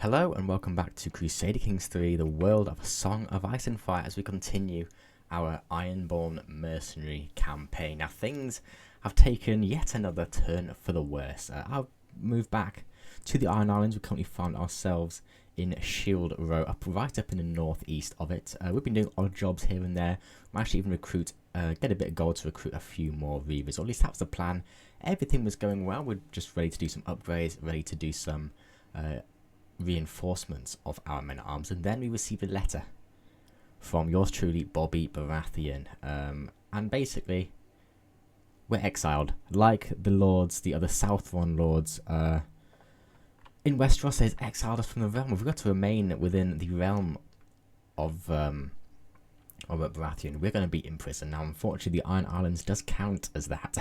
Hello and welcome back to Crusader Kings 3, the world of A Song of Ice and Fire, as we continue our Ironborn Mercenary campaign. Now things have taken yet another turn for the worse. I'll move back to the Iron Islands. We currently found ourselves in Shield Row, right up in the northeast of it. We've been doing odd jobs here and there. We actually even get a bit of gold to recruit a few more Reavers, or at least that was the plan. Everything was going well. We're just ready to do some upgrades, ready to do some reinforcements of our men-at-arms, and then we received a letter from yours truly, Bobby Baratheon, and basically we're exiled, like the lords, the other Southron lords in Westeros. They've exiled us from the realm. We've got to remain within the realm of Baratheon. We're going to be in prison now. Unfortunately, the Iron Islands does count as that.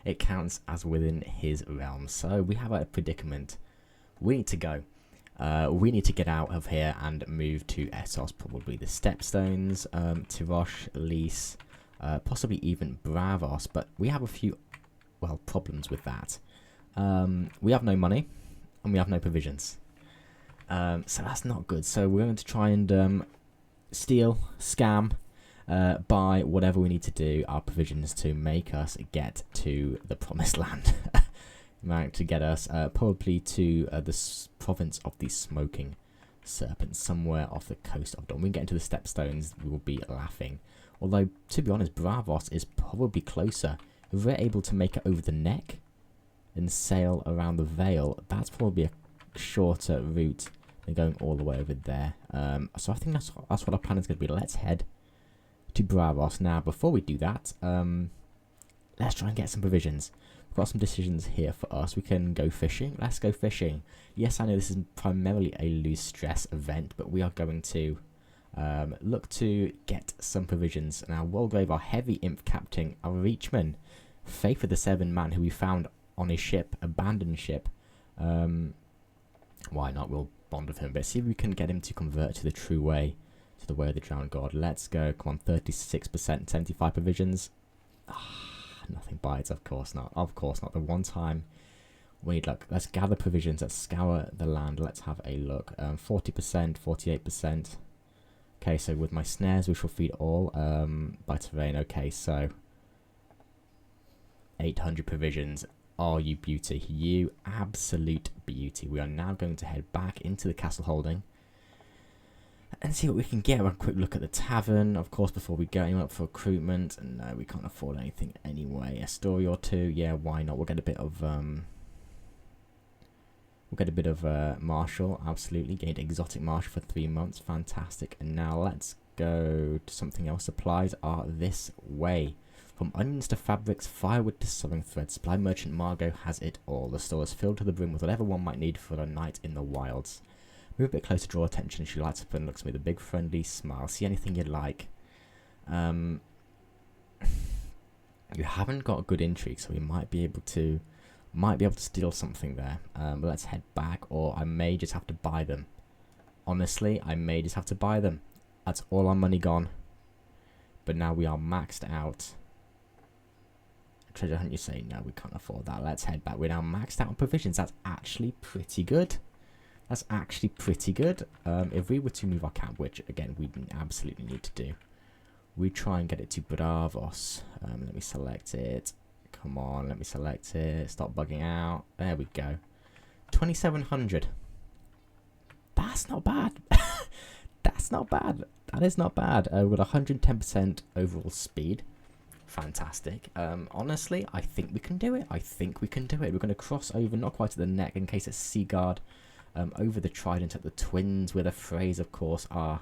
It counts as within his realm, so we have a predicament. We need to go. We need to get out of here and move to Essos, probably the Stepstones, Tirosh, Lys, possibly even Bravos, but we have a few, well, problems with that. We have no money, and we have no provisions. So that's not good. So we're going to try and steal, scam, buy whatever we need to do, our provisions to make us get to the Promised Land. Right, to get us probably to the province of the Smoking Serpent, somewhere off the coast of Dawn. When we get into the Stepstones, we will be laughing. Although, to be honest, Bravos is probably closer. If we're able to make it over the neck and sail around the Vale, that's probably a shorter route than going all the way over there. So I think that's what our plan is going to be. Let's head to Bravos. Now, before we do that, let's try and get some provisions. Got some decisions here for us. We can go fishing. Let's go fishing. Yes, I know this is primarily a loose stress event, but we are going to look to get some provisions. Now, Walgrave, our heavy imp captain, our Reachman, Faith of the Seven Man, who we found on his ship, abandoned ship. Why not? We'll bond with him, but see if we can get him to convert to the true way, to the way of the drowned god. Let's go. Come on, 36%, 75 provisions. Nothing bites, of course not. Of course not. The one time we need luck. Let's gather provisions. Let's scour the land. Let's have a look. 40%, 48%. Okay, so with my snares, we shall feed all by terrain. Okay, so 800 provisions. Oh, you beauty. You absolute beauty. We are now going to head back into the castle holding and see what we can get. Have a quick look at the tavern, of course, before we go. Anyone up for recruitment? And no, we can't afford anything anyway. A story or two, yeah, why not? We'll get a bit of martial, absolutely. Gained exotic martial for 3 months, fantastic. And now let's go to something else. Supplies are this way. From onions to fabrics, firewood to sewing thread, supply merchant Margot has it all. The store is filled to the brim with whatever one might need for a night in the wilds. Move a bit closer, draw attention. She lights up and looks at me with a big friendly smile. See anything you'd like. You haven't got good intrigue, so we might be able to steal something there. But let's head back, or I may just have to buy them. Honestly, I may just have to buy them. That's all our money gone. But now we are maxed out. Treasure hunt, you say? No, we can't afford that. Let's head back. We're now maxed out on provisions. That's actually pretty good. That's actually pretty good. If we were to move our camp, which again we absolutely need to do, we try and get it to Bravos. Let me select it. Come on, let me select it. Stop bugging out. There we go. 2,700. That's not bad. That's not bad. That is not bad. We've got 110% overall speed. Fantastic. Honestly, I think we can do it. I think we can do it. We're going to cross over, not quite to the neck, in case it's Seaguard. Over the Trident at the Twins, where the Freys, of course, are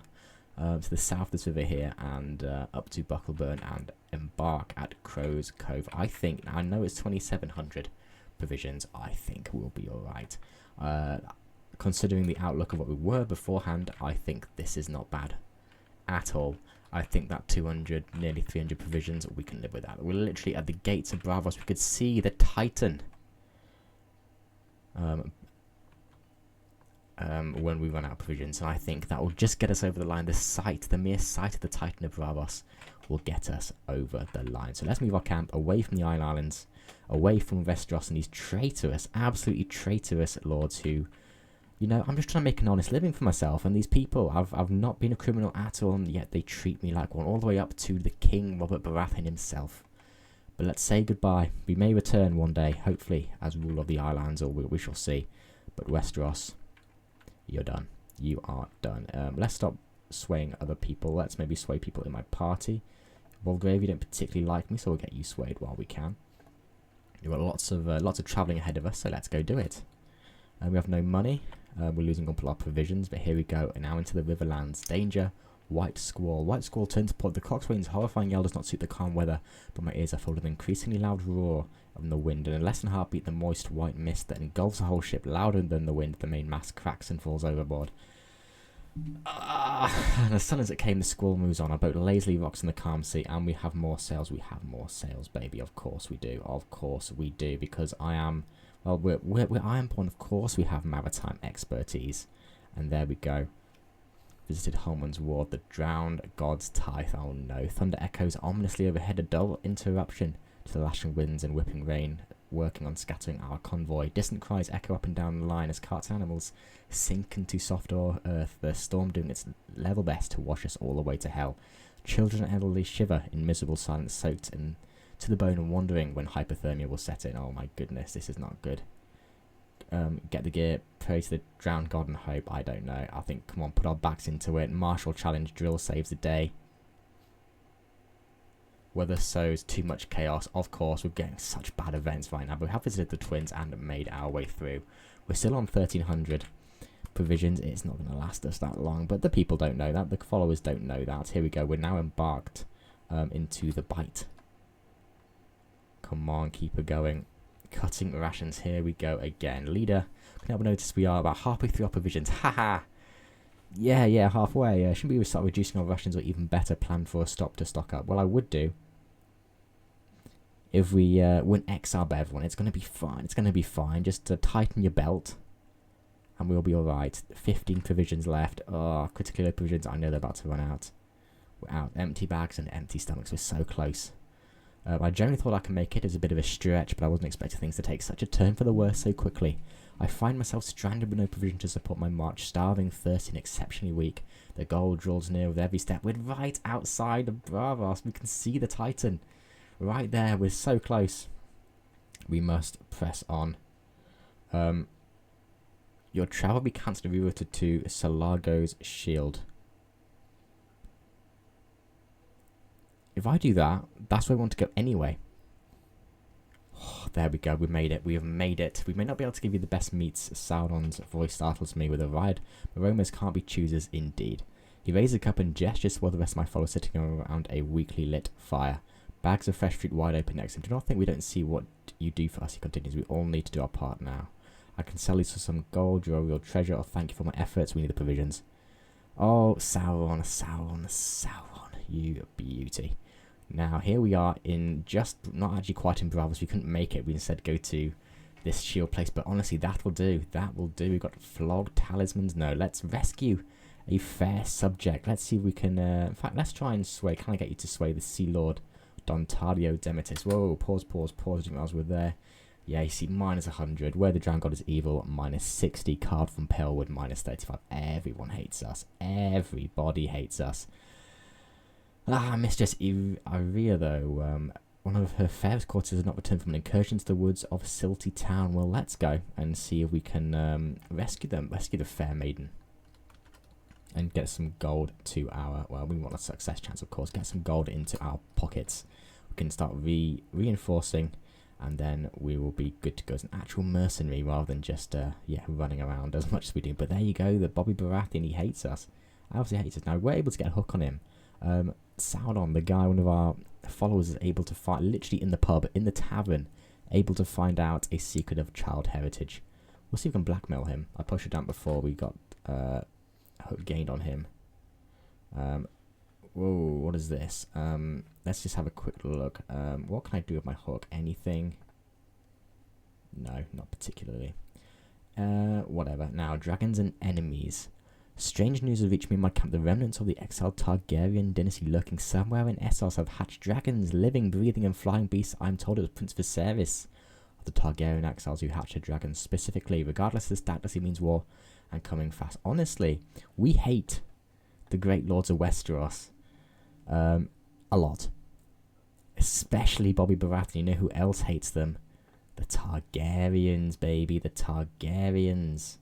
to the south of this river here, and up to Buckleburn and embark at Crow's Cove. I think, I know it's 2,700 provisions, I think we'll be alright. Considering the outlook of what we were beforehand, I think this is not bad at all. I think that 200, nearly 300 provisions, we can live with that. We're literally at the gates of Bravos. We could see the Titan. When we run out of provisions, and I think that will just get us over the line. The mere sight of the Titan of Bravos will get us over the line. So let's move our camp away from the Iron Islands, away from Westeros and these traitorous, absolutely traitorous lords who You know, I'm just trying to make an honest living for myself, and these people, I've not been a criminal at all, and yet they treat me like one, all the way up to the King Robert Baratheon himself. But let's say goodbye. We may return one day, hopefully, as ruler of the islands, or we shall see. But Westeros, you're done. You are done. Let's stop swaying other people. Let's maybe sway people in my party. Walgrave, you don't particularly like me, so we'll get you swayed while we can. We've got lots of travelling ahead of us, so let's go do it. We have no money. We're losing up a lot of provisions, but here we go. And now into the Riverlands. Danger. White Squall. White Squall turns to port. The coxswain's horrifying yell does not suit the calm weather, but my ears are filled with an increasingly loud roar of the wind, and in less than a heartbeat, the moist white mist that engulfs the whole ship, louder than the wind, the main mast cracks and falls overboard. And as soon as it came, the squall moves on. Our boat lazily rocks in the calm sea, and we have more sails. We have more sails, baby. Of course we do. Of course we do, because I am... Well, we're Ironborn. Of course we have maritime expertise. And there we go. Visited Holman's Ward, the drowned god's tithe. Oh no. Thunder echoes ominously overhead, a dull interruption to the lashing winds and whipping rain, working on scattering our convoy. Distant cries echo up and down the line as carts and animals sink into soft earth, the storm doing its level best to wash us all away to hell. Children and elderly shiver in miserable silence, soaked in to the bone and wondering when hypothermia will set in. Oh my goodness, this is not good. Get the gear, pray to the drowned god and hope. I don't know. I think, come on, put our backs into it. Martial challenge, drill saves the day. Weather sows too much chaos. Of course, we're getting such bad events right now, but we have visited the twins and made our way through. We're still on 1300 provisions. It's not going to last us that long, but the people don't know that. The followers don't know that. Here we go. We're now embarked into the bite. Come on, keep it going. Cutting rations. Here we go again. Leader, can help notice we are about halfway through our provisions. Haha. Yeah, halfway. Shouldn't we start reducing our rations, or even better, plan for a stop to stock up? Well, I would do if we win Exile by everyone. It's going to be fine. It's going to be fine. Just tighten your belt, and we'll be all right. 15 provisions left. Oh, critically low provisions. I know they're about to run out. We're out. Empty bags and empty stomachs. We're so close. I generally thought I could make it as a bit of a stretch, but I wasn't expecting things to take such a turn for the worse so quickly. I find myself stranded with no provision to support my march, starving, thirsty, and exceptionally weak. The goal draws near with every step. We're right outside of Bravos. We can see the Titan. Right there. We're so close. We must press on. Your travel will be cancelled if you were to Salago's Shield. If I do that, that's where I want to go anyway. Oh, there we go. We made it. We have made it. We may not be able to give you the best meats. Sauron's voice startles me with a ride. Aromas can't be choosers indeed. He raises a cup and gestures while the rest of my followers sitting around a weakly lit fire. Bags of fresh fruit wide open next to him. Do not think we don't see what you do for us, he continues. We all need to do our part now. I can sell you for some gold, you're a real treasure, or thank you for my efforts. We need the provisions. Oh, Sauron, Sauron, Sauron, you beauty. Now, here we are in just, not actually quite in Bravos, we couldn't make it. We instead go to this shield place, but honestly, that will do. That will do. We've got flogged talismans. No, let's rescue a fair subject. Let's see if we can, in fact, let's try and sway. Can I get you to sway the Sea Lord Dontario Demetis? Whoa, pause, as we're there. Yeah, you see, minus 100. Where the Drowned God is evil, minus 60. Card from Palewood, minus 35. Everyone hates us. Everybody hates us. Mistress Iria, though, one of her fairest courtiers has not returned from an incursion to the woods of Silty Town. Well, let's go and see if we can rescue them, rescue the fair maiden, and get some gold to our, well, we want a success chance, of course, get some gold into our pockets. We can start reinforcing, and then we will be good to go as an actual mercenary rather than just, running around as much as we do. But there you go, the Bobby Baratheon, he hates us. Obviously hates us. Now, we're able to get a hook on him. Sauron, the guy, one of our followers, is able to find, literally in the pub, in the tavern, able to find out a secret of child heritage. We'll see if we can blackmail him. I pushed it down before we got hook gained on him. Whoa, what is this? Let's just have a quick look. What can I do with my hook? Anything? No, not particularly. Whatever. Now, dragons and enemies. Strange news has reached me in my camp. The remnants of the exiled Targaryen dynasty lurking somewhere in Essos have hatched dragons, living, breathing, and flying beasts. I'm told it was Prince Viserys the Targaryen exiles who hatch a dragon specifically. Regardless of the stat, does he means war and coming fast. Honestly, we hate the Great Lords of Westeros a lot. Especially Bobby Baratheon. You know who else hates them? The Targaryens, baby. The Targaryens.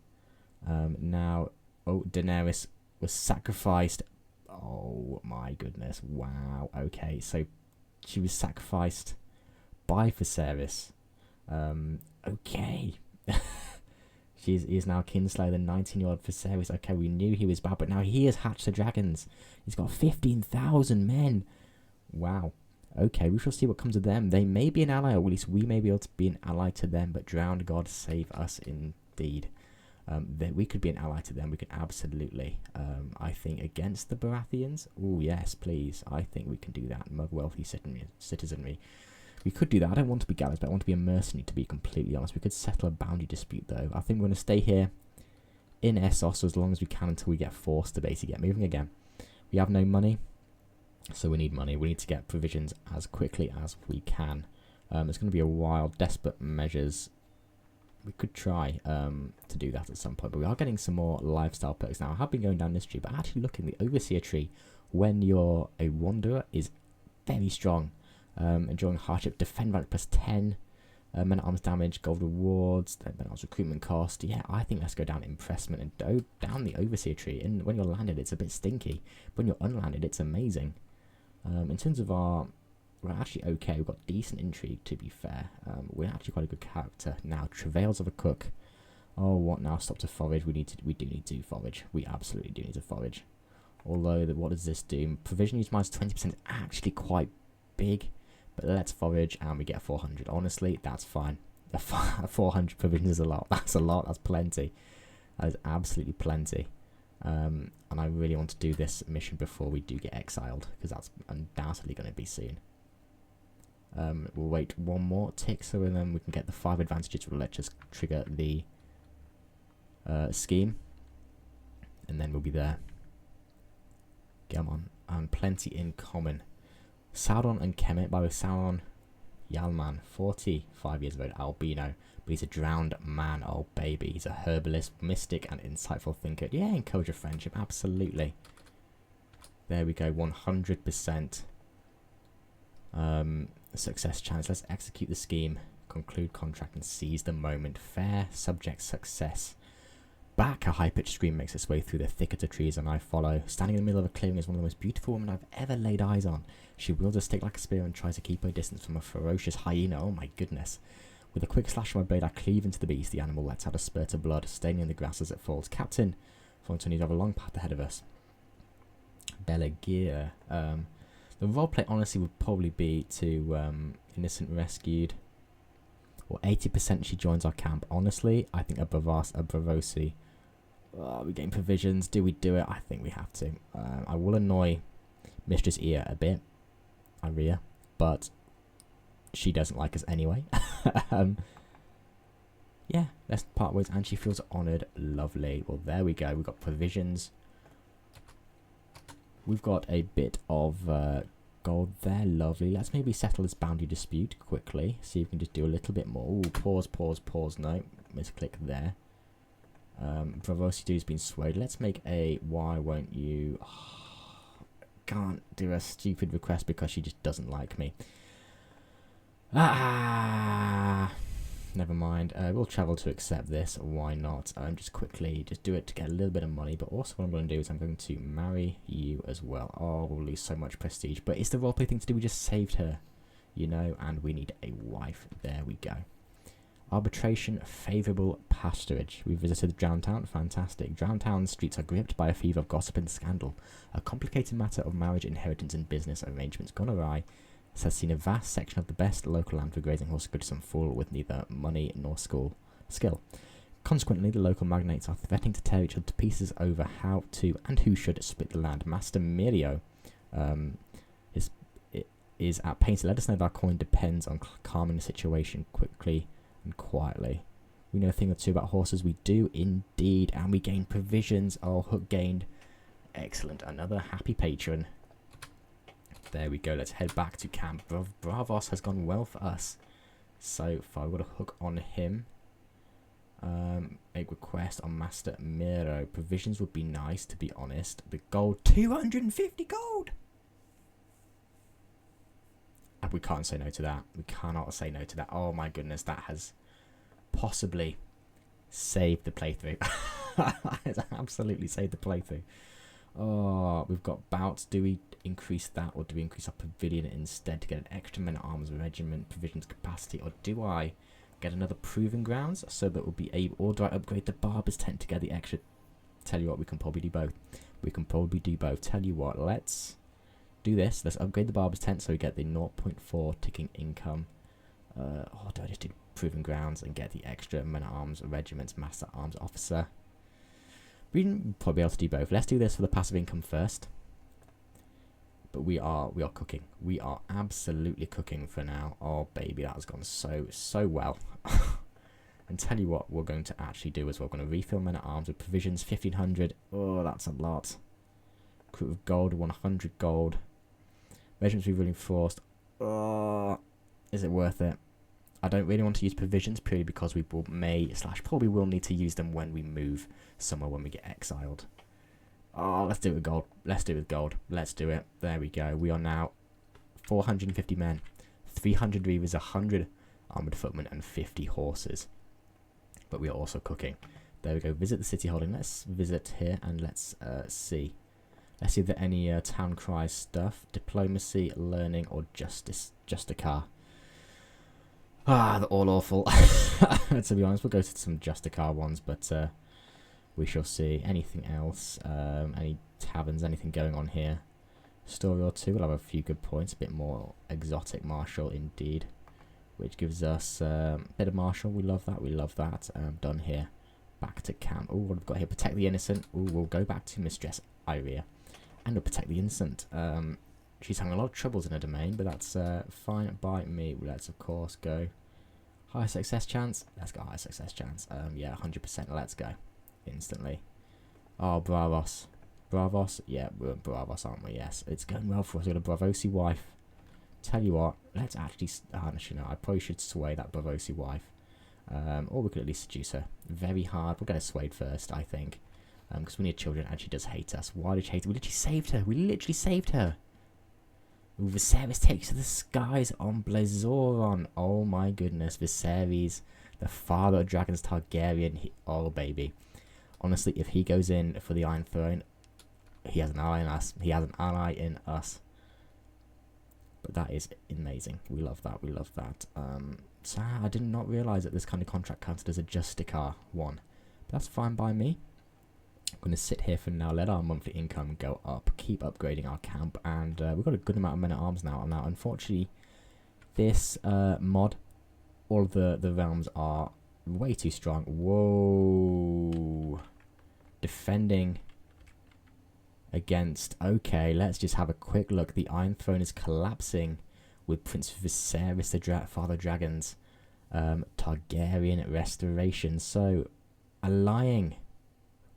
Now, Daenerys was sacrificed. Oh my goodness. Wow. Okay, so she was sacrificed by Viserys. Okay. He is now Kinslayer, the 19-year-old Viserys. Okay, we knew he was bad, but now he has hatched the dragons. He's got 15,000 men. Wow. Okay, we shall see what comes of them. They may be an ally, or at least we may be able to be an ally to them, but drowned God save us indeed. We could be an ally to them. We could absolutely. I think against the Baratheons. Oh, yes, please. I think we can do that. Mug wealthy citizenry. We could do that. I don't want to be gallows, but I want to be a mercenary, to be completely honest. We could settle a boundary dispute, though. I think we're going to stay here in Essos as long as we can until we get forced to basically get moving again. We have no money, so we need money. We need to get provisions as quickly as we can. It's going to be a while. Desperate measures. We could try to do that at some point, but we are getting some more lifestyle perks now. I have been going down this tree, but actually looking, the Overseer tree, when you're a wanderer, is very strong. Enduring hardship, defend rank plus 10, men at arms damage, gold rewards, then arms recruitment cost. Yeah, I think let's go down impressment and go down the Overseer tree. And when you're landed, it's a bit stinky. When you're unlanded, it's amazing. In terms of our, we're actually okay. We've got decent intrigue, to be fair. We're actually quite a good character now. Travails of a cook. Oh, what now? Stop to forage. We do need to forage. We absolutely do need to forage. Although, what does this do? Provision use minus 20% is actually quite big. But let's forage and we get 400. Honestly, that's fine. 400 provisions is a lot. That's a lot. That's plenty. That is absolutely plenty. And I really want to do this mission before we do get exiled, because that's undoubtedly going to be soon. We'll wait one more tick so then we can get the 5 advantages. We'll let us trigger the scheme. And then we'll be there. Come on. And plenty in common. Sauron and Kemet, by the way, Sauron Yalman, 45 years of age, albino, but he's a drowned man, oh baby. He's a herbalist, mystic, and insightful thinker. Yeah, encourage a friendship, absolutely. There we go, 100% success chance. Let's execute the scheme, conclude contract, and seize the moment. Fair subject success. Back, a high-pitched scream makes its way through the thicket of trees, and I follow. Standing in the middle of a clearing is one of the most beautiful women I've ever laid eyes on. She wields a stick like a spear and tries to keep her distance from a ferocious hyena. Oh my goodness. With a quick slash of my blade, I cleave into the beast. The animal lets out a spurt of blood, staining the grass as it falls. Captain, Fontaine, you have a long path ahead of us. Belagear. The roleplay, honestly, would probably be to innocent rescued. Or 80% she joins our camp. Honestly, I think a Bravosi. We gain provisions. Do we do it? I think we have to. I will annoy Mistress Ear a bit. Iria. But she doesn't like us anyway. Yeah, let's part ways. And she feels honoured. Lovely. Well, there we go. We've got provisions. We've got a bit of gold there. Lovely. Let's maybe settle this boundary dispute quickly. See if we can just do a little bit more. Ooh, pause. No, misclick there. Bravosi dude's been swayed. Let's make a why won't you... can't do a stupid request because she just doesn't like me. Never mind. We'll travel to accept this. Why not? Just quickly, just do it to get a little bit of money. But also what I'm going to do is I'm going to marry you as well. Oh, we'll lose so much prestige. But it's the roleplay thing to do. We just saved her, you know, and we need a wife. There we go. Arbitration, favourable pasturage. We visited Drowntown. Fantastic. Drowntown streets are gripped by a fever of gossip and scandal. A complicated matter of marriage, inheritance, and business arrangements gone awry. This has seen a vast section of the best local land for grazing horses go to some fool with neither money nor skill. Consequently, the local magnates are threatening to tear each other to pieces over how to and who should split the land. Master Mirio is at pains to let us know that our coin depends on calming the situation quickly and quietly. We know a thing or two about horses. We do indeed, and we gain provisions. Oh, Hook gained. Excellent. Another happy patron. There we go. Let's head back to camp. Bravos has gone well for us. so far. We've got a hook on him. Make request on Master Miro. Provisions would be nice, to be honest. The gold, 250 gold! And we can't say no to that. We cannot say no to that. Oh my goodness, that has possibly saved the playthrough. It's absolutely saved the playthrough. Oh, we've got bouts. Do we increase that, or do we increase our pavilion instead to get an extra men-at-arms regiment provisions capacity, or do I get another proving grounds so that we'll be able, or do I upgrade the barber's tent to get the extra? Tell you what, we can probably do both. We can probably do both. Tell you what, let's do this. Let's upgrade the barber's tent so we get the 0.4 ticking income. Or do I just do proving grounds and get the extra men-at-arms regiment's master arms officer? We'd probably be able to do both. Let's do this for the passive income first. But we are cooking. We are absolutely cooking for now. Oh baby, that has gone so well. And tell you what we're going to actually do as well. We're going to refill men at arms with provisions, 1500. Oh, that's a lot. Crew of gold, 100 gold. Regiments reruling forced. Oh, is it worth it? I don't really want to use provisions purely because we probably will need to use them when we move somewhere, when we get exiled. Oh, let's do it with gold. Let's do it with gold. Let's do it. There we go. We are now 450 men, 300 reavers, 100 armoured footmen, and 50 horses. But we are also cooking. There we go. Visit the city holding. Let's visit here and let's see. Let's see if there are any town cry stuff. Diplomacy, learning, or justice. Justicar. Ah, they're all awful. To be honest, we'll go to some Justicar ones, but we shall see. Anything else? Any taverns? Anything going on here? Story or two. We'll have a few good points. A bit more exotic martial indeed, which gives us a bit of martial. We love that. We love that. Done here. Back to camp. Oh, what have we got here? Protect the innocent. Oh, we'll go back to Mistress Iria, and we'll protect the innocent. She's having a lot of troubles in her domain, but that's fine by me. Let's of course go high success chance. Let's go high success chance. Yeah, 100%. Let's go instantly. Oh, Bravos. Bravos? Yeah, we're Bravos, aren't we? Yes, it's going well for us. We've got a Bravosi wife. Tell you what, let's actually... Actually, no, I probably should sway that Bravosi wife. Or we could at least seduce her. Very hard. We'll get her swayed first, I think. Because we need children, and she does hate us. Why did she hate us? We literally saved her. We literally saved her. Viserys takes to the skies on Blazoron. Oh my goodness, Viserys, the father of dragons, Targaryen. Oh baby, honestly, if he goes in for the Iron Throne, he has an ally in us. He has an ally in us. But that is amazing. We love that. We love that. So I did not realise that this kind of contract counted as a Justicar one. But that's fine by me. I'm going to sit here for now, let our monthly income go up, keep upgrading our camp, and we've got a good amount of men-at-arms now. Now, unfortunately, this mod, all of the realms are way too strong. Whoa. Defending against... Okay, let's just have a quick look. The Iron Throne is collapsing with Prince Viserys, the Father Dragons, Targaryen restoration. So, allying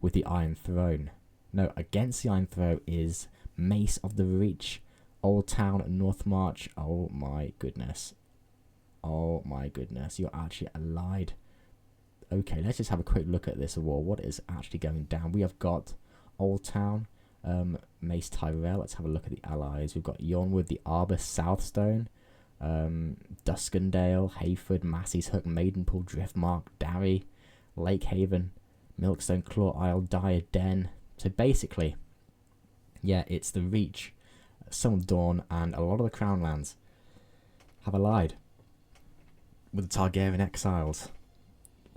with the Iron Throne. No, against the Iron Throne is Mace of the Reach, Old Town, North March. Oh my goodness. Oh my goodness. You're actually allied. Okay, let's just have a quick look at this war. What is actually going down? We have got Old Town, Mace Tyrell. Let's have a look at the allies. We've got Yonwood, the Arbor, Southstone, Duskendale, Hayford, Massey's Hook, Maidenpool, Driftmark, Darry, Lake Haven, Milkstone, Claw Isle, Dire Den. So basically, yeah, it's the Reach, Son of Dawn, and a lot of the Crown lands have allied with the Targaryen exiles.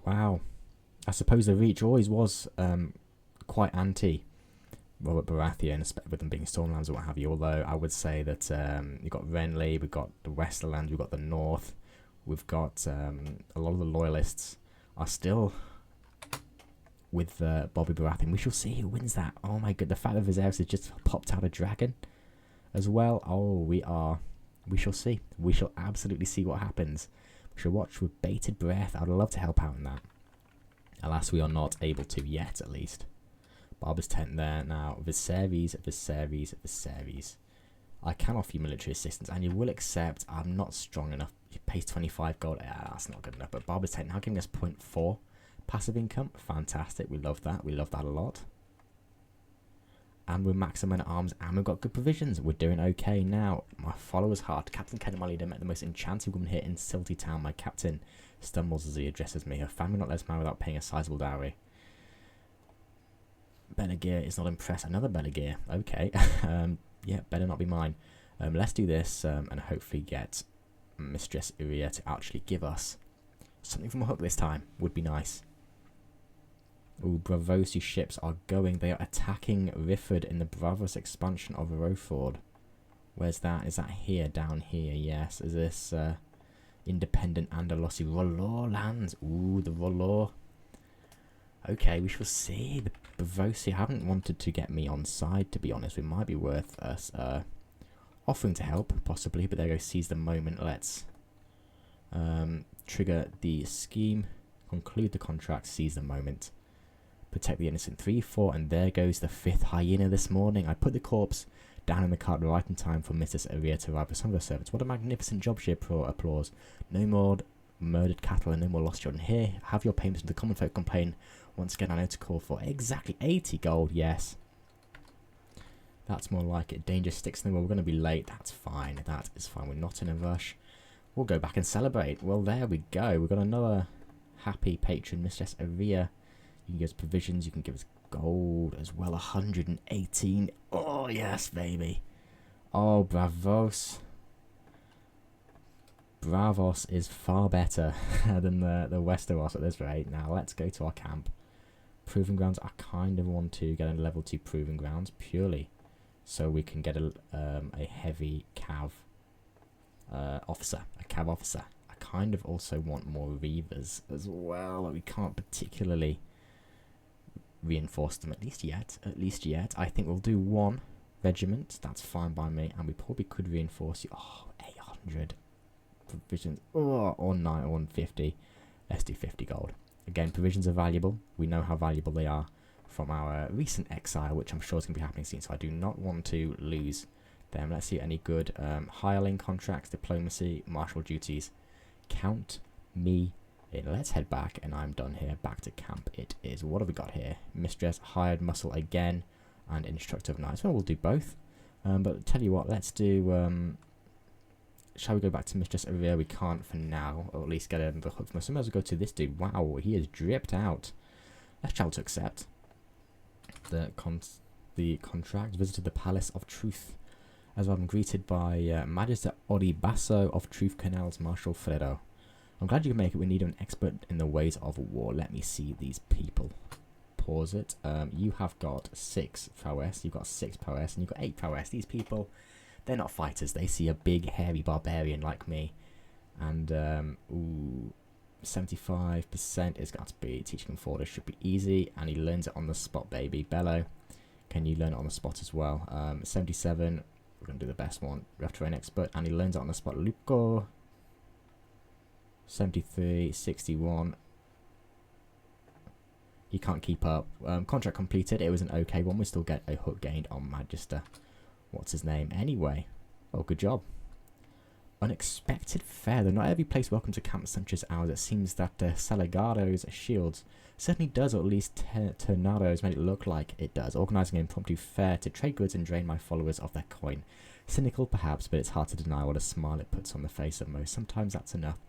Wow. I suppose the Reach always was quite anti Robert Baratheon, with them being Stormlands or what have you. Although I would say that you've got Renly, we've got the Westerlands, we've got the North, we've got a lot of the Loyalists are still with Bobby Baratheon. We shall see who wins that. Oh my god, the fact that Viserys has just popped out a dragon as well. Oh, we shall see. We shall absolutely see what happens. We shall watch with bated breath. I'd love to help out in that. Alas, we are not able to yet, at least. Barber's tent there. Now, Viserys. I can offer you military assistance, and you will accept I'm not strong enough He pays 25 gold. Yeah, that's not good enough. But Barber's Tate now giving us 0.4 passive income. Fantastic. We love that. We love that a lot. And we're maximum arms, and we've got good provisions. We're doing okay now. My follower's heart. Captain Kenner, my leader, met the most enchanting woman here in Silty Town. My captain stumbles as he addresses me. Her family not let us marry without paying a sizable dowry. Benegir is not impressed. Another Benegir. Okay. Yeah, better not be mine. Let's do this and hopefully get Mistress Iria to actually give us something from a hook this time. Would be nice. Ooh, Bravosi ships are going. They are attacking Rifford in the Bravos expansion of Roford. Where's that? Is that here? Down here, yes. Is this independent Andalossi Rolor lands? Ooh, the Rolor. Okay, we shall see. The Bravosi haven't wanted to get me on side, to be honest. It might be worth us offering to help, possibly. But there you go, seize the moment. Let's trigger the scheme, conclude the contract, seize the moment. Protect the innocent. 3, 4, and there goes the 5th hyena this morning. I put the corpse down in the cart right in time for Mrs. Iria to arrive with some of her servants. What a magnificent job, she applause. No more murdered cattle and no more lost children. Here, have your payments. The common folk complain. Once again, I know to call for exactly 80 gold, yes. That's more like it. Danger sticks in the way. We're going to be late. That's fine. That is fine. We're not in a rush. We'll go back and celebrate. Well, there we go. We've got another happy patron, Mistress Iria. You can give us provisions, you can give us gold as well, 118. Oh, yes, baby. Oh, Bravos. Bravos is far better than the Westeros at this rate. Now, let's go to our camp. Proving grounds, I kind of want to get a level 2 proving grounds, purely so we can get a heavy cav officer, a cav officer. I kind of also want more reavers as well, but we can't particularly reinforce them at least yet. I think we'll do 1 regiment, that's fine by me, and we probably could reinforce you. Oh, 800 provisions, or 150. Let's do 50 gold. Again, provisions are valuable. We know how valuable they are from our recent exile, which I'm sure is going to be happening soon, so I do not want to lose them. Let's see any good hireling contracts, diplomacy, martial duties. Count me in. Let's head back, and I'm done here. Back to camp it is. What have we got here? Mistress, hired muscle again, and instructor of knights. Well, we'll do both. But tell you what, let's do. Shall we go back to Mistress Iria? We can't for now, or at least get the hook from us. So we might as well go to this dude. Wow, he is dripped out. Let's travel to accept the contract. Visited the Palace of Truth, as I'm greeted by Magister Oribasso of Truth Canals, Marshal Fredo. I'm glad you can make it. We need an expert in the ways of war. Let me see these people. Pause it. You have got 6 prowess. You've got 6 prowess, and you've got 8 prowess. These people, they're not fighters. They see a big, hairy barbarian like me. And, ooh, 75% is going to be teaching him forward. It should be easy. And he learns it on the spot, baby. Bello, can you learn it on the spot as well? 77, we're going to do the best one. We have to train expert. And he learns it on the spot. Luco. 73, 61. He can't keep up. Contract completed. It was an okay one. We still get a hook gained on Magister. What's his name? Anyway. Oh, good job. Unexpected fare. Though not every place welcomes a camp such as ours. It seems that Salagado's shields certainly does, or at least Tornado's made it look like it does. Organising an impromptu fair to trade goods and drain my followers of their coin. Cynical perhaps, but it's hard to deny what a smile it puts on the face of most. Sometimes that's enough.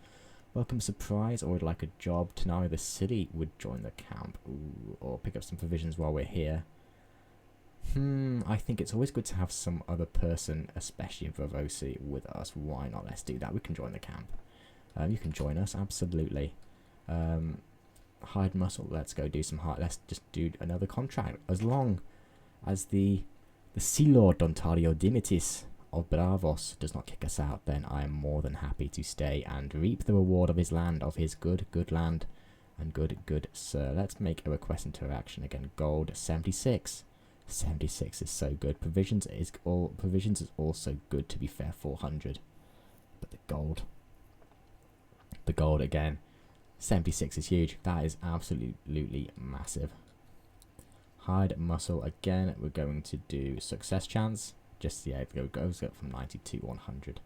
Welcome surprise, or would like a job. Tanari the city would join the camp. Ooh, or pick up some provisions while we're here. I think it's always good to have some other person, especially in Bravosi, with us. Why not? Let's do that. We can join the camp. You can join us, absolutely. Hide muscle. Let's go do some hide. Let's just do another contract. As long as the Sea Lord Dontario Dimitis of Bravos does not kick us out, then I am more than happy to stay and reap the reward of his land, of his good land, and good sir. Let's make a request into action again. Gold 76. 76 is so good. Provisions is also good, to be fair, 400. But the gold again, 76 is huge. That is absolutely massive. Hide muscle again. We're going to do success chance. Just, yeah, it goes up from 90 to 100.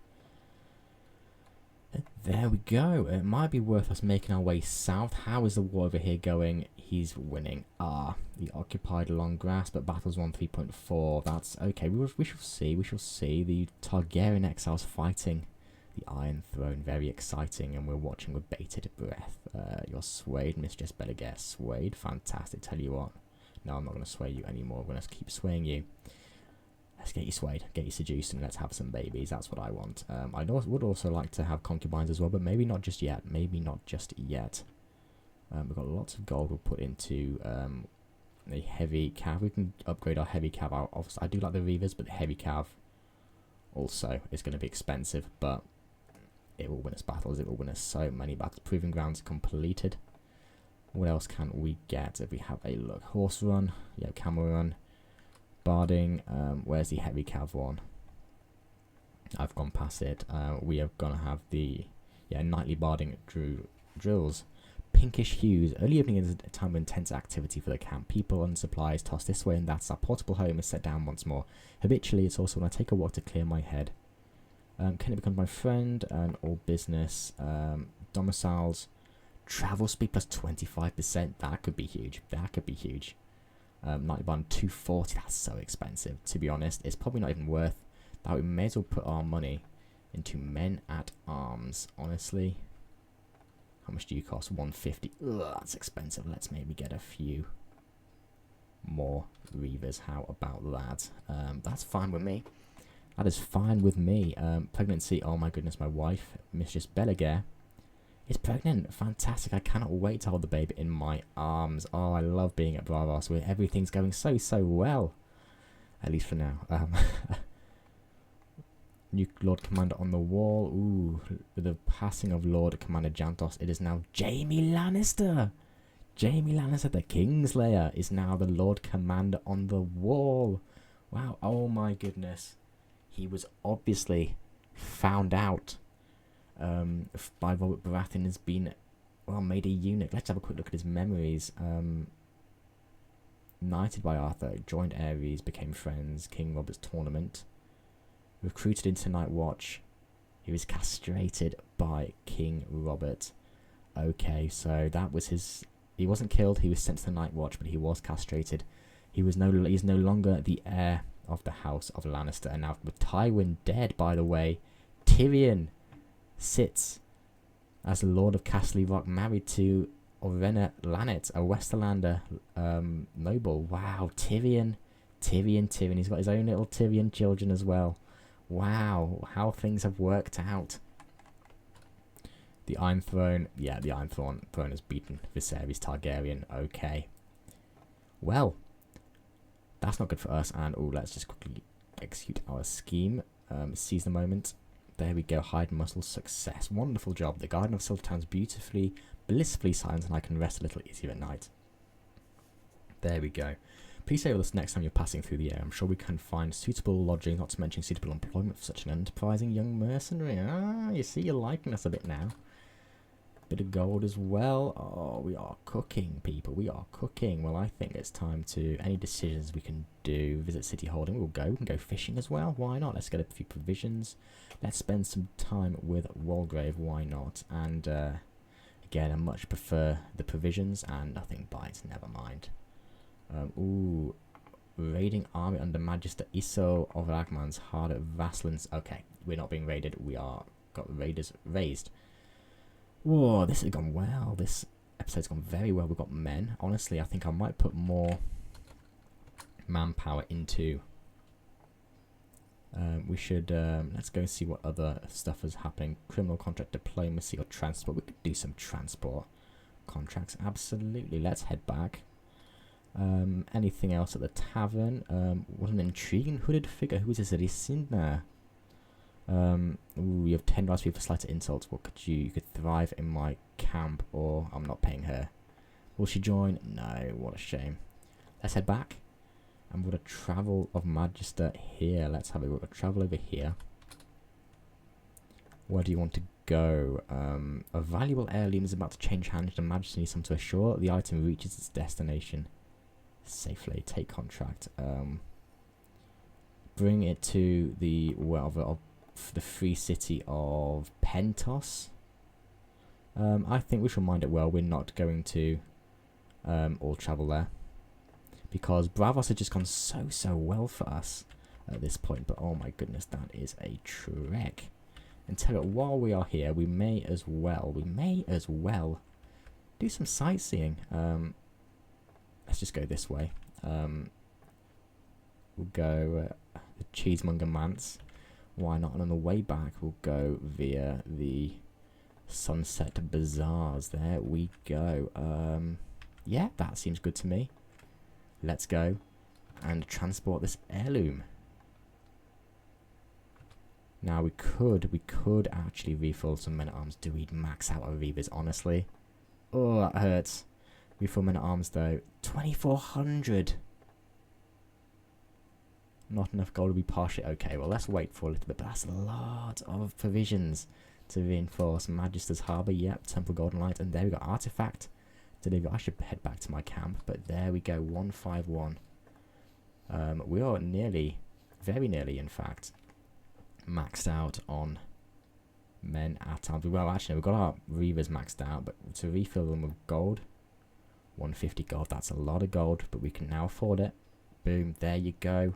There we go. It might be worth us making our way south. How is the war over here going? He's winning. The occupied long grass, but battles won 3.4. That's okay. We shall see. We shall see. The Targaryen exiles fighting the Iron Throne. Very exciting, and we're watching with bated breath. You're swayed, Mistress Belegaire. Swayed. Fantastic. Tell you what. No, I'm not going to sway you anymore. I'm going to keep swaying you. Let's get you swayed, get you seduced, and let's have some babies. That's what I want. I would also like to have concubines as well, but maybe not just yet. Maybe not just yet. We've got lots of gold we'll put into a heavy cav. We can upgrade our heavy cav. Obviously, I do like the reavers, but the heavy cav also is going to be expensive, but it will win us battles. It will win us so many battles. Proving grounds completed. What else can we get if we have a look? Horse run, yeah, camel run. Barding, where's the heavy cav one? I've gone past it. We are going to have the nightly barding drills. Pinkish hues. Early evening is a time of intense activity for the camp. People and supplies tossed this way and that. Our portable home is set down once more. Habitually, it's also when I take a walk to clear my head. Can it become my friend? And all business. Domiciles. Travel speed plus 25%. That could be huge. That could be huge. Nightly bond 240, that's so expensive, to be honest. It's probably not even worth that. We may as well put our money into men at arms, honestly. How much do you cost? 150. Ugh, that's expensive. Let's maybe get a few more reavers. How about that? That's fine with me. That is fine with me. Pregnancy, oh my goodness, my wife, Mistress Belegaire, is pregnant. Fantastic. I cannot wait to hold the baby in my arms. Oh, I love being at Bravos where everything's going so well. At least for now. New Lord Commander on the wall. Ooh, with the passing of Lord Commander Jantos, it is now Jaime Lannister. Jaime Lannister, the Kingslayer, is now the Lord Commander on the wall. Wow, oh my goodness. He was obviously found out by Robert Baratheon, has been, well, made a eunuch. Let's have a quick look at his memories. Knighted by Arthur, joined Ares, became friends, King Robert's tournament, recruited into Night Watch. He was castrated by King Robert. Okay, so that was his. He wasn't killed. He was sent to the Night Watch, but he was castrated. He's no longer the heir of the House of Lannister, and now with Tywin dead, by the way, Tyrion sits as the Lord of Castle Rock, married to Olenna Lannet, a Westerlander noble. Wow, Tyrion. He's got his own little Tyrion children as well. Wow, how things have worked out. The Iron Throne. Yeah, the Iron Throne has beaten Viserys Targaryen. Okay. Well, that's not good for us. And, let's just quickly execute our scheme. Seize the moment. There we go. Hide muscle success. Wonderful job. The Garden of Silvertown's beautifully, blissfully silent, and I can rest a little easier at night. There we go. Please stay with us next time you're passing through the air. I'm sure we can find suitable lodging, not to mention suitable employment for such an enterprising young mercenary. You see, you're liking us a bit now. Bit of gold as well. Oh, we are cooking, people. We are cooking. Well, I think it's time to, any decisions we can do. Visit City Holding. We can go fishing as well. Why not? Let's get a few provisions. Let's spend some time with Walgrave. Why not? And again, I much prefer the provisions and nothing bites. Never mind. Raiding army under Magister Isso of Ragman's hard at Vasselins. Okay, we're not being raided. We are got raiders raised. Whoa, this has gone well. This episode's gone very well. We've got men. Honestly, I think I might put more manpower into. We should, let's go and see what other stuff is happening. Criminal contract, diplomacy, or transport. We could do some transport contracts. Absolutely. Let's head back. Anything else at the tavern? What an intriguing hooded figure. Who is this? Risindna. You have 10 rights for slighter insults. What could you could thrive in my camp, or I'm not paying her. Will she join? No, what a shame. Let's head back. And we've got a travel of Magister here. Let's have a look. Travel over here. Where do you want to go? A valuable heirloom is about to change hands. The Majesty needs some to assure the item reaches its destination safely. Take contract. Bring it to the well of the free city of Pentos. I think we shall mind it well. We're not going to all travel there, because Braavos has just gone so well for us at this point. But oh my goodness, that is a trek. And tell you what, while we are here, we may as well do some sightseeing. Let's just go this way. We'll go the Cheesemonger Manse. Why not? And on the way back, we'll go via the Sunset Bazaars. There we go. Yeah, that seems good to me. Let's go and transport this heirloom. Now we could actually refill some men-at-arms. Do we max out our Reavers, honestly? Oh, that hurts. Refill men-at-arms though. 2,400. Not enough gold to be partially okay. Well, let's wait for a little bit. But that's a lot of provisions to reinforce. Magister's Harbour, yep. Temple Golden Light, and there we go. Artifact delivery. I should head back to my camp, but there we go. 151. We are nearly, very nearly, in fact, maxed out on men at arms. Well, actually, no, we've got our Reavers maxed out, but to refill them with gold, 150 gold. That's a lot of gold, but we can now afford it. Boom, there you go.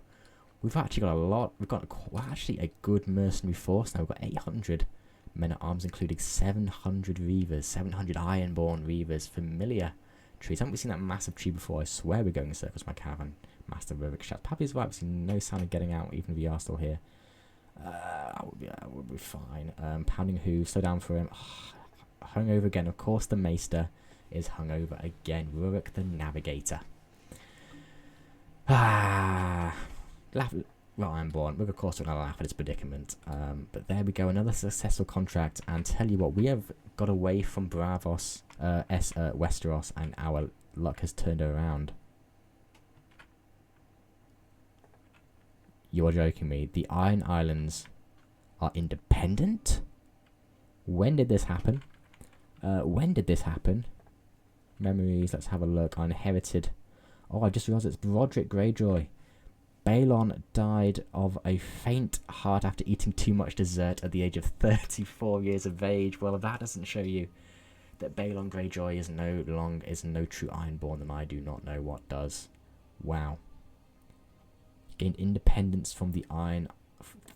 We've actually got a lot. We've got actually a good mercenary force now. We've got 800 men at arms, including 700 Reavers, 700 Ironborn Reavers, familiar trees. Haven't we seen that massive tree before? I swear we're going in circles. My caravan, Master Rivik Shat. Pappy's right. We've seen no sign of getting out, even if we are still here. I would be fine. Pounding hooves, slow down for him. Hung over again. Of course, the Maester is hung over again. Rurik the Navigator. Ironborn. We're of course going to laugh at its predicament. But there we go. Another successful contract. And tell you what, we have got away from Braavos, Westeros, and our luck has turned around. You're joking me. The Iron Islands are independent? When did this happen? Memories, let's have a look. I inherited. Oh, I just realised it's Broderick Greyjoy. Balon died of a faint heart after eating too much dessert at the age of 34 years of age. Well, if that doesn't show you that Balon Greyjoy is no true Ironborn, then I do not know what does. Wow. Gained independence from the Iron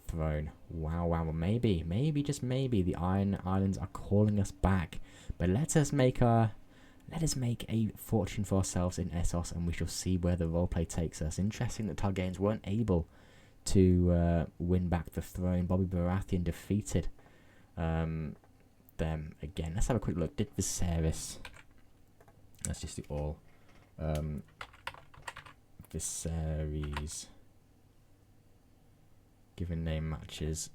Throne. Wow. Well, maybe, just maybe, the Iron Islands are calling us back. But let us make a fortune for ourselves in Essos, and we shall see where the roleplay takes us. Interesting that Targaryens weren't able to win back the throne. Bobby Baratheon defeated them again. Let's have a quick look. Did Viserys... Let's just do all. Viserys... Given name matches.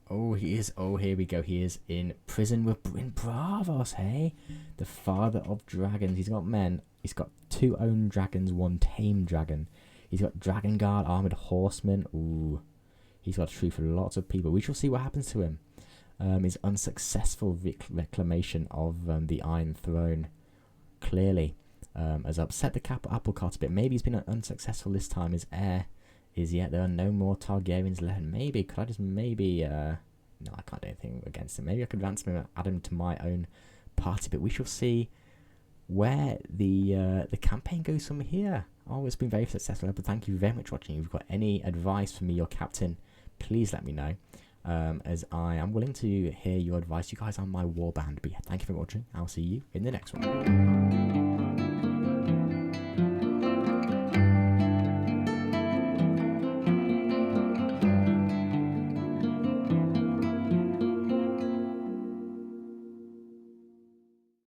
Oh, he is. Oh, here we go. He is in prison in Braavos, hey? The father of dragons. He's got men. He's got 2 owned dragons, 1 tamed dragon. He's got Dragon Guard, armored horsemen. Ooh. He's got a tree for lots of people. We shall see what happens to him. His unsuccessful reclamation of the Iron Throne clearly has upset the apple cart a bit. Maybe he's been unsuccessful this time. His heir is yet there are no more Targaryens left. Maybe, could I just maybe, no, I can't do anything against him. Maybe I could ransom him and add him to my own party, but we shall see where the campaign goes from here. Oh, it's been very successful, but thank you very much for watching. If you've got any advice for me, your captain, please let me know, as I am willing to hear your advice. You guys are my warband, but yeah, thank you for watching. I'll see you in the next one.